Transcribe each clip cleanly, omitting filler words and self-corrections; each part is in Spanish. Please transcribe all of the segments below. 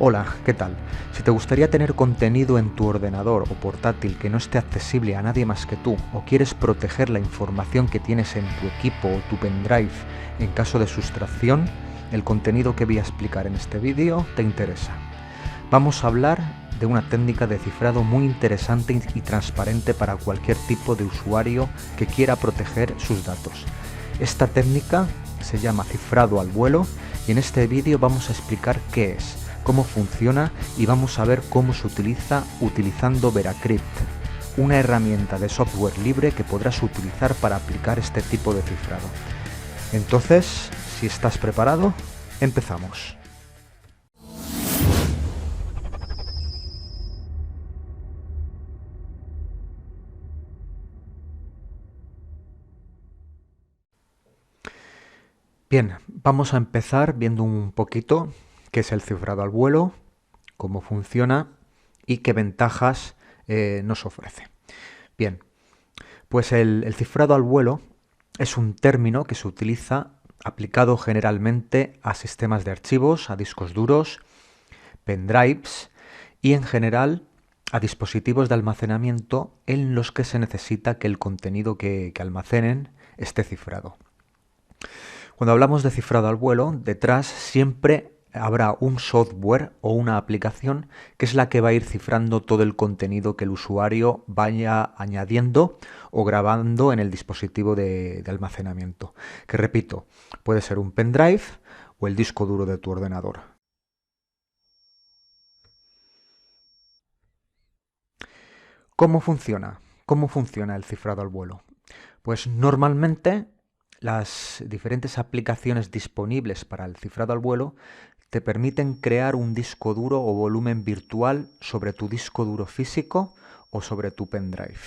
Hola, ¿qué tal? Si te gustaría tener contenido en tu ordenador o portátil que no esté accesible a nadie más que tú, o quieres proteger la información que tienes en tu equipo o tu pendrive en caso de sustracción, el contenido que voy a explicar en este vídeo te interesa. Vamos a hablar de una técnica de cifrado muy interesante y transparente para cualquier tipo de usuario que quiera proteger sus datos. Esta técnica se llama cifrado al vuelo y en este vídeo vamos a explicar qué es, cómo funciona y vamos a ver cómo se utiliza utilizando Veracrypt, una herramienta de software libre que podrás utilizar para aplicar este tipo de cifrado. Entonces, si estás preparado, empezamos. Bien, vamos a empezar viendo un poquito qué es el cifrado al vuelo, cómo funciona y qué ventajas nos ofrece. Bien, pues el cifrado al vuelo es un término que se utiliza aplicado generalmente a sistemas de archivos, a discos duros, pendrives y en general a dispositivos de almacenamiento en los que se necesita que el contenido que almacenen esté cifrado. Cuando hablamos de cifrado al vuelo, detrás siempre habrá un software o una aplicación que es la que va a ir cifrando todo el contenido que el usuario vaya añadiendo o grabando en el dispositivo de almacenamiento. Que repito, puede ser un pendrive o el disco duro de tu ordenador. ¿Cómo funciona? ¿Cómo funciona el cifrado al vuelo? Pues normalmente las diferentes aplicaciones disponibles para el cifrado al vuelo te permiten crear un disco duro o volumen virtual sobre tu disco duro físico o sobre tu pendrive.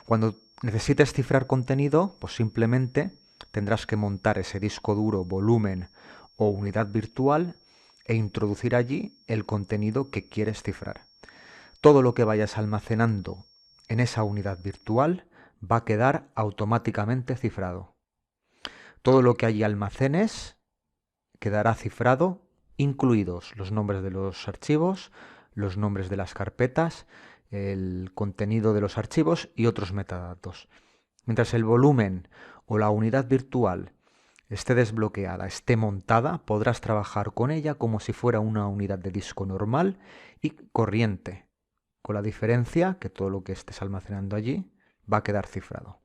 Cuando necesites cifrar contenido, pues simplemente tendrás que montar ese disco duro, volumen o unidad virtual e introducir allí el contenido que quieres cifrar. Todo lo que vayas almacenando en esa unidad virtual va a quedar automáticamente cifrado. Todo lo que allí almacenes quedará cifrado, incluidos los nombres de los archivos, los nombres de las carpetas, el contenido de los archivos y otros metadatos. Mientras el volumen o la unidad virtual esté desbloqueada, esté montada, podrás trabajar con ella como si fuera una unidad de disco normal y corriente, con la diferencia que todo lo que estés almacenando allí va a quedar cifrado.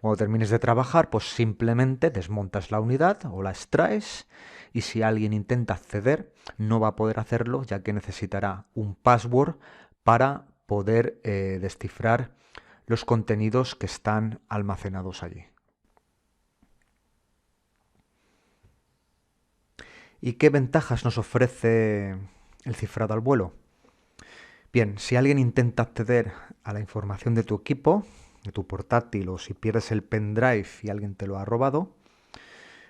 Cuando termines de trabajar, pues simplemente desmontas la unidad o la extraes y si alguien intenta acceder, no va a poder hacerlo ya que necesitará un password para poder descifrar los contenidos que están almacenados allí. ¿Y qué ventajas nos ofrece el cifrado al vuelo? Bien, si alguien intenta acceder a la información de tu equipo, de tu portátil o si pierdes el pendrive y alguien te lo ha robado,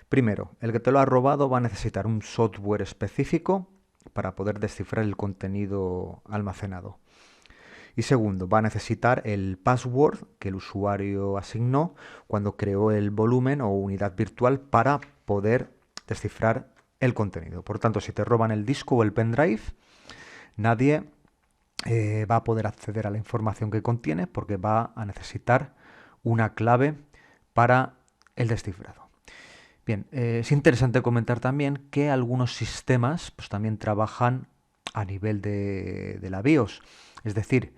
primero, el que te lo ha robado va a necesitar un software específico para poder descifrar el contenido almacenado. Y segundo, va a necesitar el password que el usuario asignó cuando creó el volumen o unidad virtual para poder descifrar el contenido. Por tanto, si te roban el disco o el pendrive, nadie va a poder acceder a la información que contiene porque va a necesitar una clave para el descifrado. Bien, es interesante comentar también que algunos sistemas pues, también trabajan a nivel de la BIOS, es decir,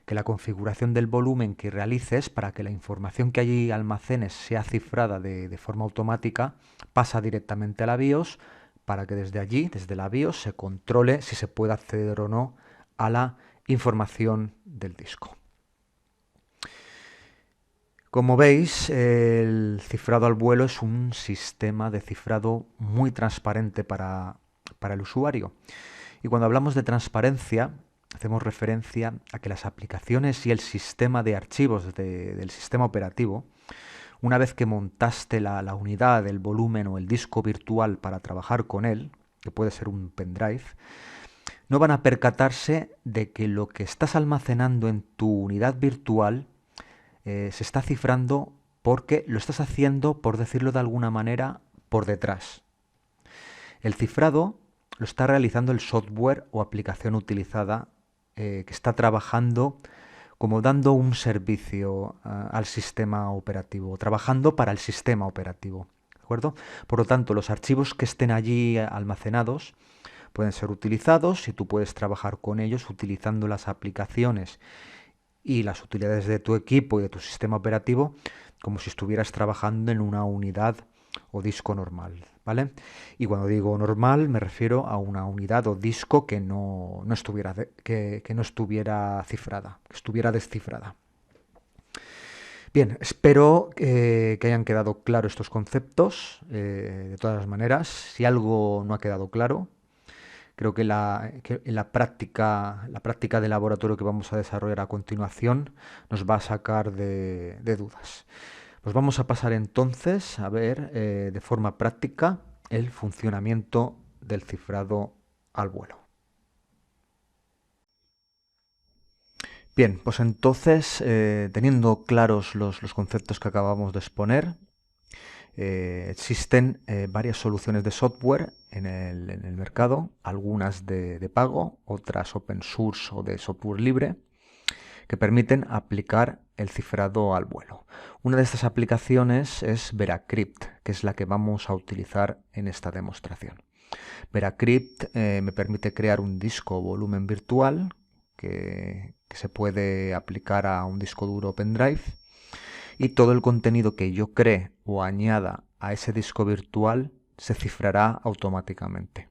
que la configuración del volumen que realices para que la información que allí almacenes sea cifrada de forma automática pasa directamente a la BIOS para que desde allí, desde la BIOS, se controle si se puede acceder o no a la información del disco. Como veis, el cifrado al vuelo es un sistema de cifrado muy transparente para el usuario. Y cuando hablamos de transparencia, hacemos referencia a que las aplicaciones y el sistema de archivos del sistema operativo, una vez que montaste la unidad, el volumen o el disco virtual para trabajar con él, que puede ser un pendrive, no van a percatarse de que lo que estás almacenando en tu unidad virtual se está cifrando porque lo estás haciendo, por decirlo de alguna manera, por detrás. El cifrado lo está realizando el software o aplicación utilizada que está trabajando como dando un servicio al sistema operativo, trabajando para el sistema operativo. ¿De acuerdo? Por lo tanto, los archivos que estén allí almacenados pueden ser utilizados y tú puedes trabajar con ellos utilizando las aplicaciones y las utilidades de tu equipo y de tu sistema operativo como si estuvieras trabajando en una unidad o disco normal, ¿vale? Y cuando digo normal me refiero a una unidad o disco que no estuviera que no estuviera cifrada, que estuviera descifrada. Bien, espero que hayan quedado claros estos conceptos. De todas las maneras, si algo no ha quedado claro, creo que, en la práctica de laboratorio que vamos a desarrollar a continuación nos va a sacar de dudas. Pues vamos a pasar entonces a ver de forma práctica el funcionamiento del cifrado al vuelo. Bien, pues entonces, teniendo claros los conceptos que acabamos de exponer, existen varias soluciones de software en el mercado, algunas de pago, otras open source o de software libre, que permiten aplicar el cifrado al vuelo. Una de estas aplicaciones es VeraCrypt, que es la que vamos a utilizar en esta demostración. VeraCrypt me permite crear un disco o volumen virtual que se puede aplicar a un disco duro pendrive, y todo el contenido que yo cree o añada a ese disco virtual se cifrará automáticamente.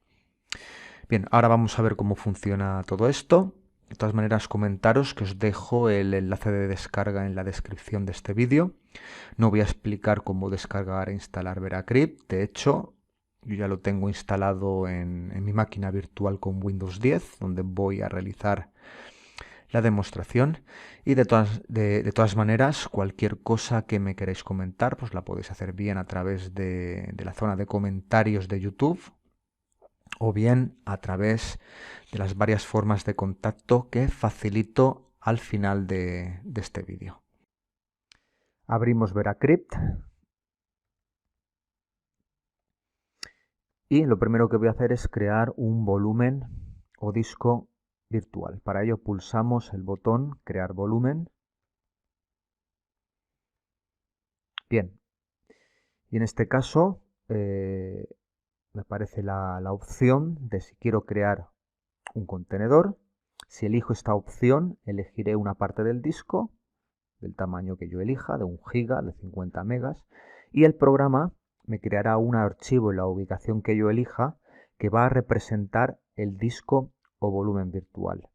Bien, ahora vamos a ver cómo funciona todo esto. De todas maneras, comentaros que os dejo el enlace de descarga en la descripción de este vídeo. No voy a explicar cómo descargar e instalar VeraCrypt. De hecho, yo ya lo tengo instalado en mi máquina virtual con Windows 10, donde voy a realizar la demostración. Y de todas maneras, cualquier cosa que me queréis comentar, pues la podéis hacer bien a través de la zona de comentarios de YouTube, o bien a través de las varias formas de contacto que facilito al final de este vídeo. Abrimos VeraCrypt y lo primero que voy a hacer es crear un volumen o disco virtual. Para ello pulsamos el botón Crear volumen. Bien, y en este caso me aparece la opción de si quiero crear un contenedor. Si elijo esta opción, elegiré una parte del disco del tamaño que yo elija, de 1 giga, de 50 megas, y el programa me creará un archivo en la ubicación que yo elija que va a representar el disco o volumen virtual.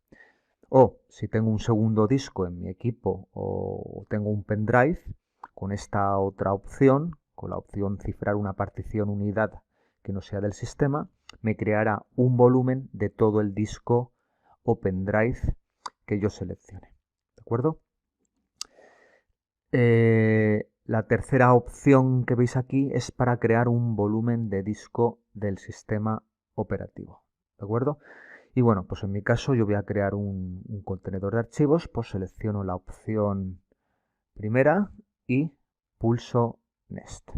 O si tengo un segundo disco en mi equipo o tengo un pendrive, con esta otra opción, con la opción cifrar una partición unidad que no sea del sistema, me creará un volumen de todo el disco o pendrive que yo seleccione. ¿De acuerdo? La tercera opción que veis aquí es para crear un volumen de disco del sistema operativo. ¿De acuerdo? Y bueno, pues en mi caso yo voy a crear un contenedor de archivos, pues selecciono la opción primera y pulso Next.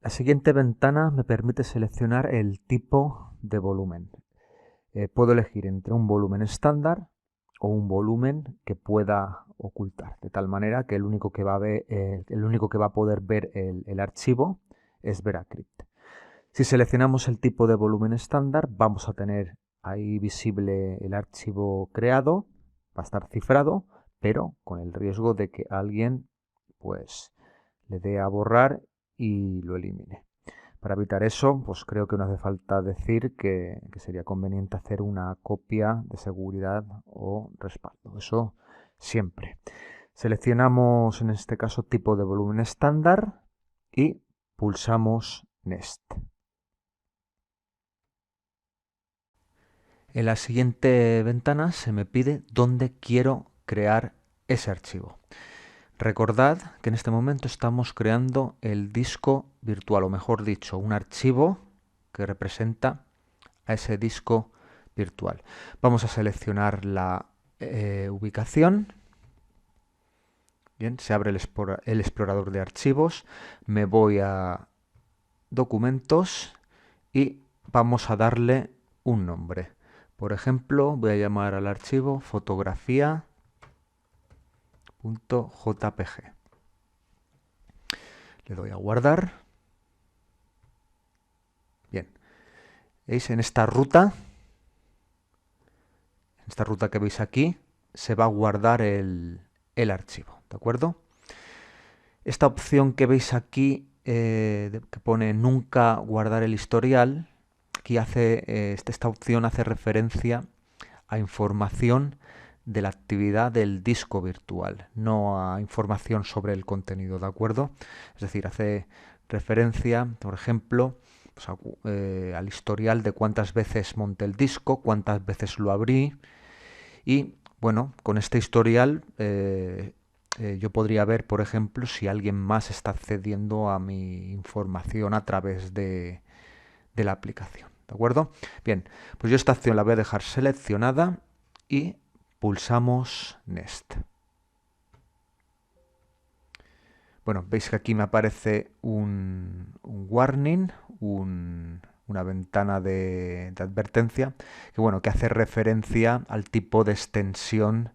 La siguiente ventana me permite seleccionar el tipo de volumen. Puedo elegir entre un volumen estándar o un volumen que pueda ocultar, de tal manera que el único que va a poder ver el archivo es VeraCrypt. Si seleccionamos el tipo de volumen estándar, vamos a tener ahí visible el archivo creado, va a estar cifrado, pero con el riesgo de que alguien pues le dé a borrar y lo elimine. Para evitar eso, pues creo que no hace falta decir que sería conveniente hacer una copia de seguridad o respaldo. Eso siempre. Seleccionamos en este caso tipo de volumen estándar y pulsamos Next. En la siguiente ventana se me pide dónde quiero crear ese archivo. Recordad que en este momento estamos creando el disco virtual, o mejor dicho, un archivo que representa a ese disco virtual. Vamos a seleccionar la ubicación. Bien, se abre el explorador de archivos. Me voy a Documentos y vamos a darle un nombre. Por ejemplo, voy a llamar al archivo fotografía.jpg. Le doy a guardar. Bien, ¿veis? En esta ruta que veis aquí, se va a guardar el archivo, ¿de acuerdo? Esta opción que veis aquí, que pone nunca guardar el historial, aquí esta opción hace referencia a información de la actividad del disco virtual, no a información sobre el contenido, ¿de acuerdo? Es decir, hace referencia, por ejemplo, pues al historial de cuántas veces monté el disco, cuántas veces lo abrí y, bueno, con este historial yo podría ver, por ejemplo, si alguien más está accediendo a mi información a través de la aplicación, ¿de acuerdo? Bien, pues yo esta acción la voy a dejar seleccionada y pulsamos Next. Bueno, veis que aquí me aparece un warning, una ventana de advertencia, que bueno, que hace referencia al tipo de extensión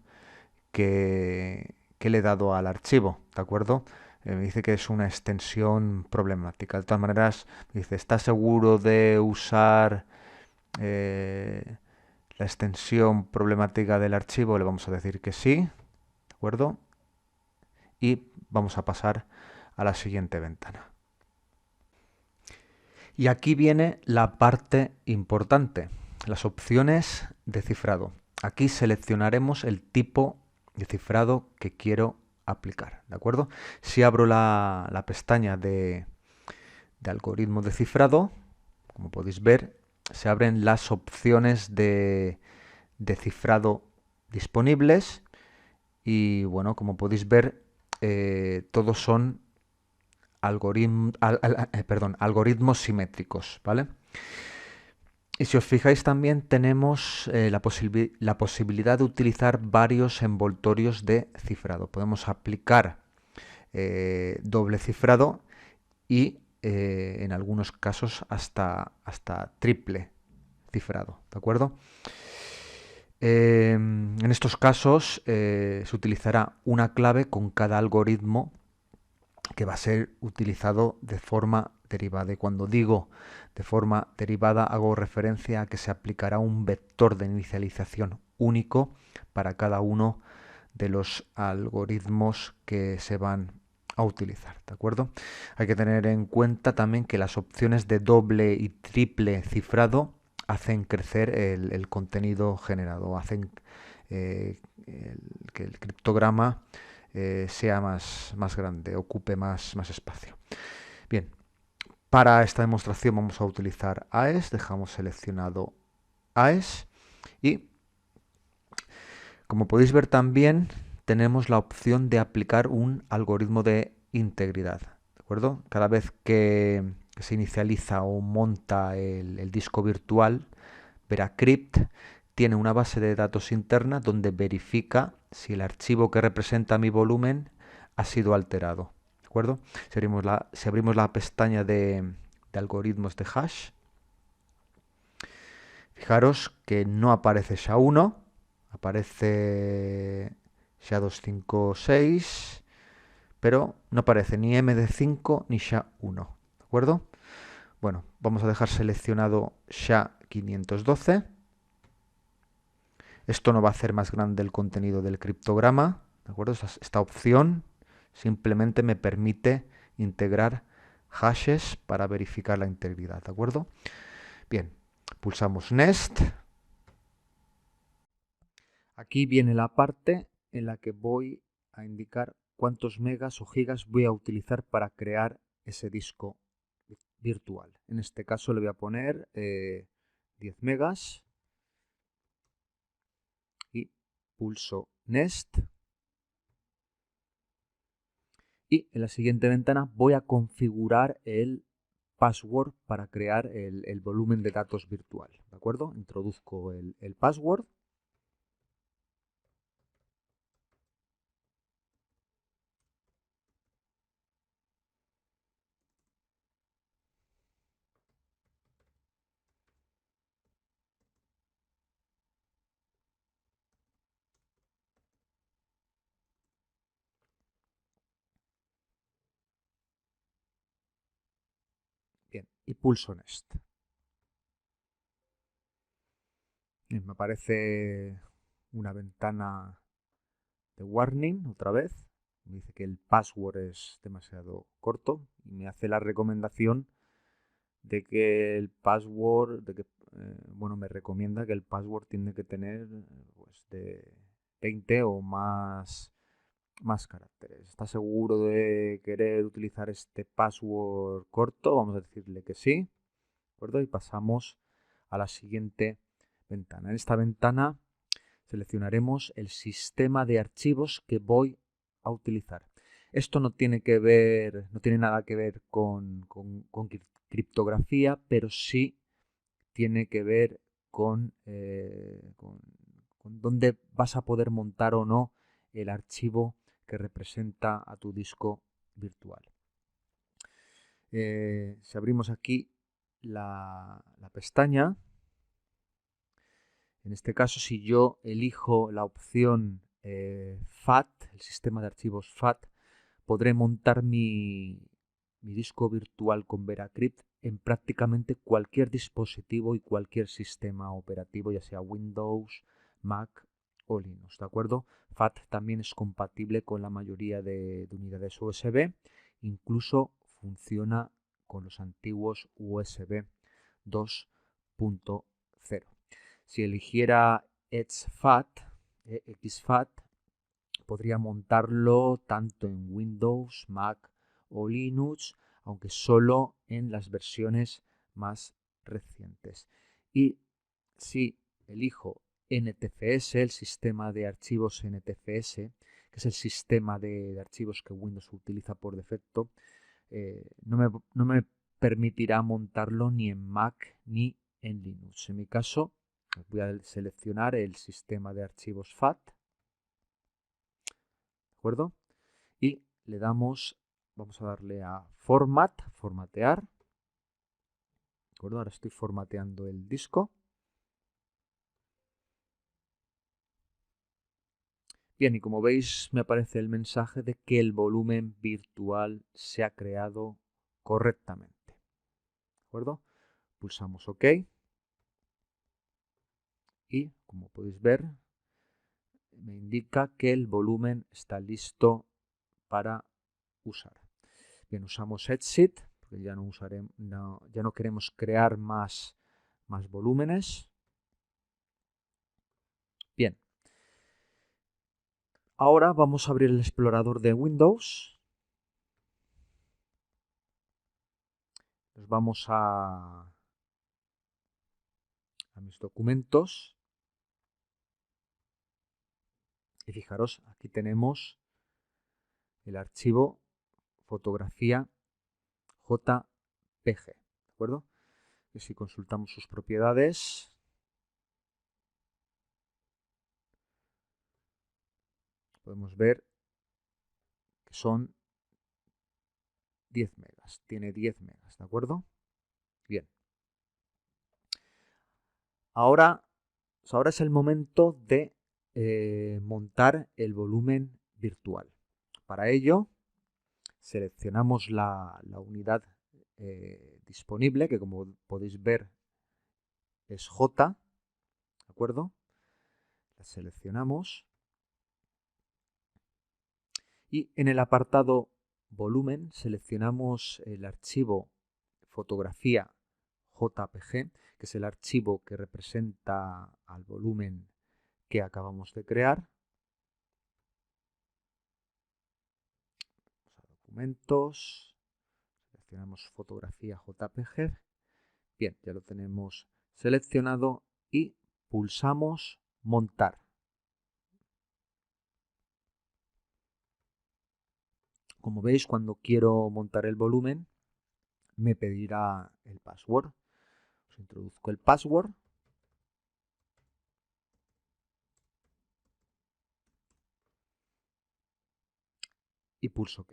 que le he dado al archivo, ¿de acuerdo? Me dice que es una extensión problemática. De todas maneras, me dice, ¿está seguro de usar la extensión problemática del archivo? Le vamos a decir que sí, ¿de acuerdo? Y vamos a pasar a la siguiente ventana. Y aquí viene la parte importante, las opciones de cifrado. Aquí seleccionaremos el tipo de cifrado que quiero aplicar, ¿de acuerdo? Si abro la pestaña de algoritmo de cifrado, como podéis ver, se abren las opciones de cifrado disponibles y, bueno, como podéis ver, todos son algoritmos simétricos, ¿vale? Y si os fijáis también tenemos la posibilidad de utilizar varios envoltorios de cifrado. Podemos aplicar doble cifrado y en algunos casos hasta triple cifrado, ¿de acuerdo? En estos casos se utilizará una clave con cada algoritmo que va a ser utilizado de forma derivada. Y cuando digo de forma derivada hago referencia a que se aplicará un vector de inicialización único para cada uno de los algoritmos que se van a utilizar, ¿de acuerdo? Hay que tener en cuenta también que las opciones de doble y triple cifrado hacen crecer el contenido generado, hacen que el criptograma sea más grande, ocupe más espacio. Bien, para esta demostración vamos a utilizar AES, dejamos seleccionado AES y, como podéis ver también, tenemos la opción de aplicar un algoritmo de integridad, ¿de acuerdo? Cada vez que se inicializa o monta el disco virtual, VeraCrypt tiene una base de datos interna donde verifica si el archivo que representa mi volumen ha sido alterado, ¿de acuerdo? Si abrimos la pestaña de algoritmos de hash, fijaros que no aparece SHA-1, aparece SHA-256, pero no aparece ni MD5 ni SHA-1, ¿de acuerdo? Bueno, vamos a dejar seleccionado SHA-512. Esto no va a hacer más grande el contenido del criptograma, ¿de acuerdo? Esta opción simplemente me permite integrar hashes para verificar la integridad, ¿de acuerdo? Bien, pulsamos Next. Aquí viene la parte en la que voy a indicar cuántos megas o gigas voy a utilizar para crear ese disco virtual. En este caso le voy a poner 10 megas y pulso Next. Y en la siguiente ventana voy a configurar el password para crear el volumen de datos virtual, ¿de acuerdo? Introduzco el password. y pulso Next. Y me aparece una ventana de warning otra vez. Me dice que el password es demasiado corto y me hace la recomendación de que el password, bueno, me recomienda que el password tiene que tener pues de 20 o más caracteres. ¿Está seguro de querer utilizar este password corto? Vamos a decirle que sí, ¿de acuerdo? Y pasamos a la siguiente ventana. En esta ventana seleccionaremos el sistema de archivos que voy a utilizar. Esto no tiene nada que ver con criptografía, pero sí tiene que ver con dónde vas a poder montar o no el archivo que representa a tu disco virtual. Si abrimos aquí la pestaña, en este caso, si yo elijo la opción FAT, el sistema de archivos FAT, podré montar mi disco virtual con VeraCrypt en prácticamente cualquier dispositivo y cualquier sistema operativo, ya sea Windows, Mac o Linux, ¿de acuerdo? FAT también es compatible con la mayoría de unidades USB, incluso funciona con los antiguos USB 2.0. Si eligiera XFAT, podría montarlo tanto en Windows, Mac o Linux, aunque solo en las versiones más recientes. Y si elijo NTFS, el sistema de archivos NTFS, que es el sistema de archivos que Windows utiliza por defecto, no me permitirá montarlo ni en Mac ni en Linux. En mi caso, voy a seleccionar el sistema de archivos FAT, ¿de acuerdo? Y le damos, vamos a darle a formatear, ¿de acuerdo? Ahora estoy formateando el disco. Bien, y como veis me aparece el mensaje de que el volumen virtual se ha creado correctamente, ¿de acuerdo? Pulsamos OK y, como podéis ver, me indica que el volumen está listo para usar. Bien, usamos Exit, porque ya no queremos crear más volúmenes. Bien, ahora vamos a abrir el explorador de Windows. Nos vamos a mis documentos. Y fijaros, aquí tenemos el archivo fotografía JPG, ¿de acuerdo? Y si consultamos sus propiedades, podemos ver que son 10 megas. Tiene 10 megas, ¿de acuerdo? Bien. Ahora es el momento de montar el volumen virtual. Para ello, seleccionamos la unidad disponible, que como podéis ver es J, ¿de acuerdo? La seleccionamos y en el apartado volumen seleccionamos el archivo fotografía JPG, que es el archivo que representa al volumen que acabamos de crear. Vamos a documentos, seleccionamos fotografía JPG. Bien, ya lo tenemos seleccionado y pulsamos montar. Como veis, cuando quiero montar el volumen, me pedirá el password. Os introduzco el password. Y pulso OK.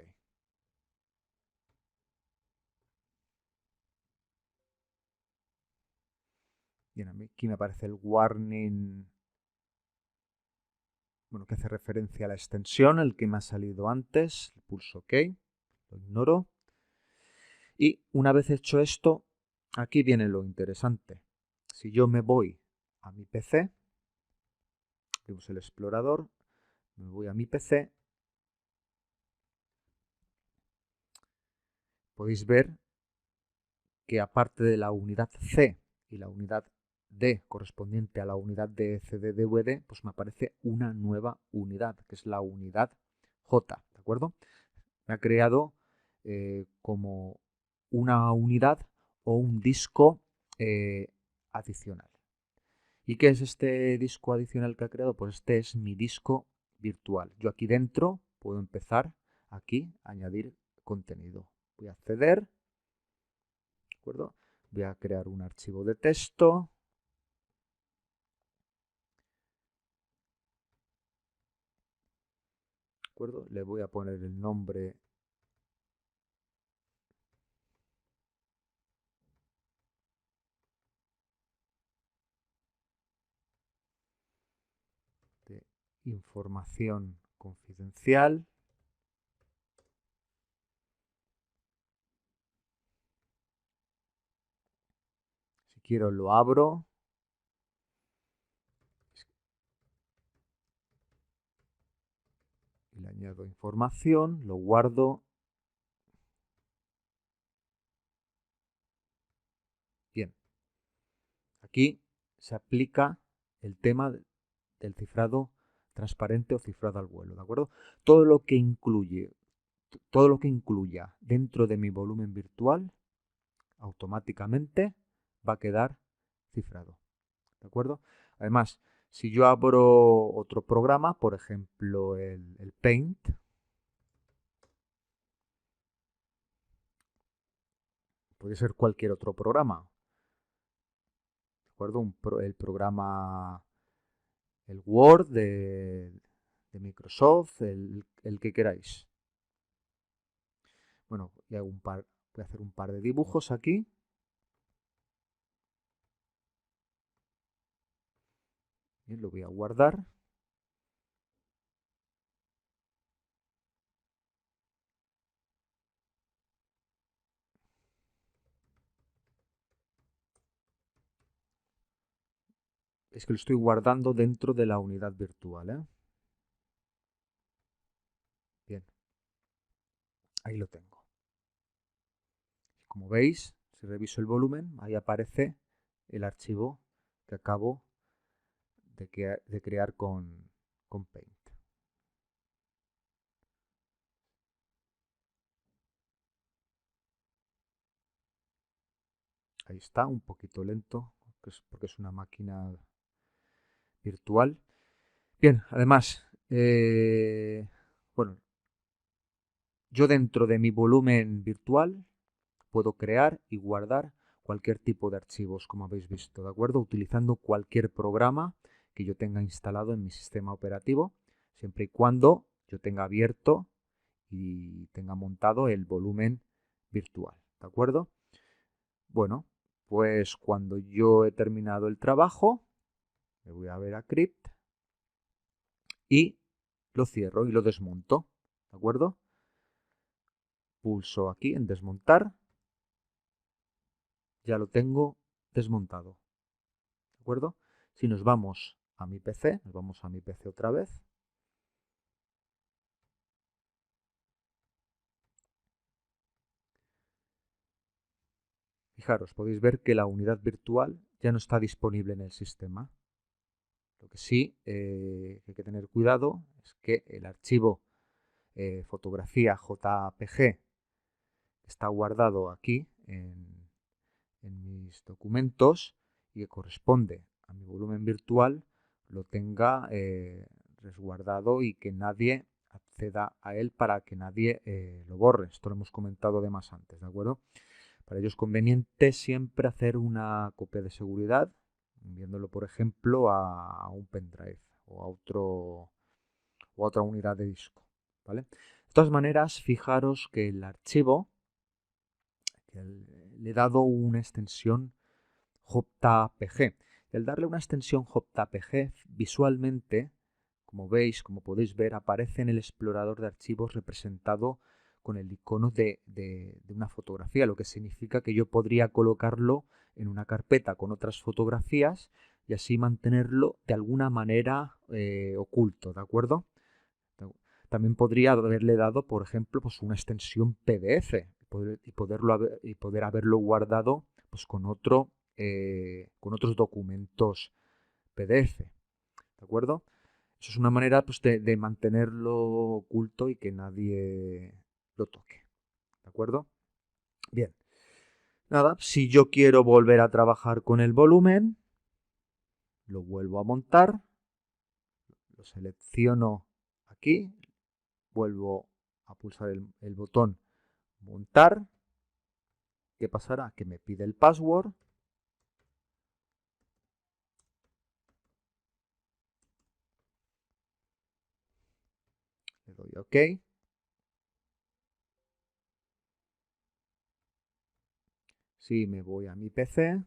Bien, aquí me aparece el warning, bueno, que hace referencia a la extensión, el que me ha salido antes. Pulso OK, lo ignoro. Y una vez hecho esto, aquí viene lo interesante. Si yo me voy a mi PC, abrimos el explorador, me voy a mi PC, podéis ver que aparte de la unidad C y la unidad D correspondiente a la unidad de CD-DVD, pues me aparece una nueva unidad, que es la unidad J, ¿de acuerdo? Me ha creado como una unidad o un disco adicional. ¿Y qué es este disco adicional que ha creado? Pues este es mi disco virtual. Yo aquí dentro puedo empezar aquí a añadir contenido. Voy a acceder, ¿de acuerdo? Voy a crear un archivo de texto. ¿De acuerdo? Le voy a poner el nombre de información confidencial. Si quiero lo abro. Y le añado información, lo guardo. Bien, aquí se aplica el tema del cifrado transparente o cifrado al vuelo, ¿de acuerdo? Todo lo que incluya dentro de mi volumen virtual automáticamente va a quedar cifrado, ¿de acuerdo? Además, si yo abro otro programa, por ejemplo el Paint, puede ser cualquier otro programa, ¿de acuerdo? El programa, el Word de Microsoft, el que queráis. Bueno, voy a hacer un par de dibujos aquí. Bien, lo voy a guardar. Es que lo estoy guardando dentro de la unidad virtual, ¿eh? Bien, ahí lo tengo. Como veis, si reviso el volumen, ahí aparece el archivo que acabo de crear con Paint. Ahí está, un poquito lento, porque es una máquina virtual. Bien, además, bueno, yo dentro de mi volumen virtual puedo crear y guardar cualquier tipo de archivos, como habéis visto, ¿de acuerdo? Utilizando cualquier programa que yo tenga instalado en mi sistema operativo, siempre y cuando yo tenga abierto y tenga montado el volumen virtual, ¿de acuerdo? Bueno, pues cuando yo he terminado el trabajo, me voy a ver a Crypt y lo cierro y lo desmonto, ¿de acuerdo? Pulso aquí en desmontar, ya lo tengo desmontado, ¿de acuerdo? Si nos vamos a mi PC, nos vamos a mi PC otra vez. Fijaros, podéis ver que la unidad virtual ya no está disponible en el sistema. Lo que sí hay que tener cuidado es que el archivo fotografía JPG está guardado aquí en mis documentos y que corresponde a mi volumen virtual, lo tenga resguardado y que nadie acceda a él para que nadie lo borre. Esto lo hemos comentado de más antes, ¿de acuerdo? Para ello es conveniente siempre hacer una copia de seguridad, enviándolo, por ejemplo, a un pendrive o a otra unidad de disco, ¿vale? De todas maneras, fijaros que el archivo, que le he dado una extensión JPG. Y al darle una extensión JPG, visualmente, como veis, como podéis ver, aparece en el explorador de archivos representado con el icono de una fotografía, lo que significa que yo podría colocarlo en una carpeta con otras fotografías y así mantenerlo de alguna manera oculto, ¿de acuerdo? También podría haberle dado, por ejemplo, pues una extensión PDF y poder haberlo guardado pues, con otros documentos PDF, ¿de acuerdo? Eso es una manera pues, de mantenerlo oculto y que nadie lo toque, ¿de acuerdo? Bien, nada, si yo quiero volver a trabajar con el volumen, lo vuelvo a montar, lo selecciono aquí, vuelvo a pulsar el botón montar. ¿Qué pasará? Que me pide el password. Le doy OK. Si me voy a mi PC,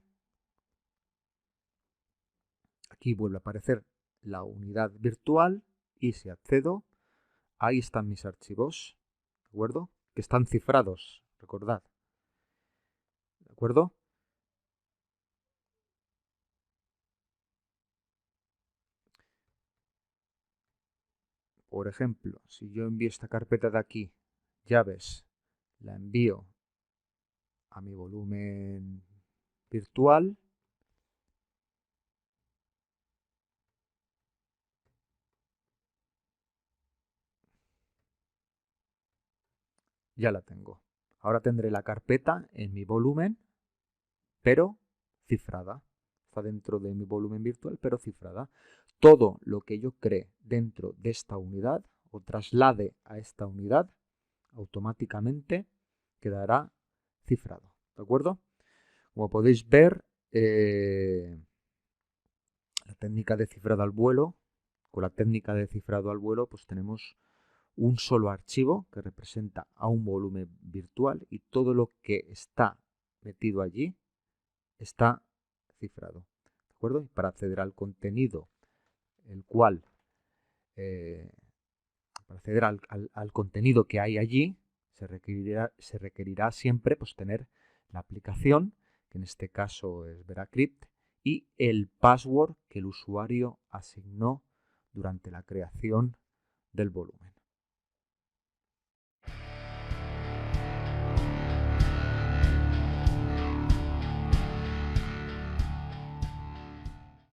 aquí vuelve a aparecer la unidad virtual y si accedo, ahí están mis archivos, ¿de acuerdo? Que están cifrados, recordad, ¿de acuerdo? Por ejemplo, si yo envío esta carpeta de aquí, llaves, la envío a mi volumen virtual, ya la tengo. Ahora tendré la carpeta en mi volumen, pero cifrada. Está dentro de mi volumen virtual, pero cifrada. Todo lo que yo cree dentro de esta unidad o traslade a esta unidad, automáticamente quedará cifrado. ¿De acuerdo? Como podéis ver, la técnica de cifrado al vuelo, con la técnica de cifrado al vuelo, pues tenemos un solo archivo que representa a un volumen virtual y todo lo que está metido allí está cifrado. ¿De acuerdo? Y para acceder al contenido, el cual, para acceder al contenido que hay allí, se requerirá siempre pues, tener la aplicación, que en este caso es VeraCrypt, y el password que el usuario asignó durante la creación del volumen.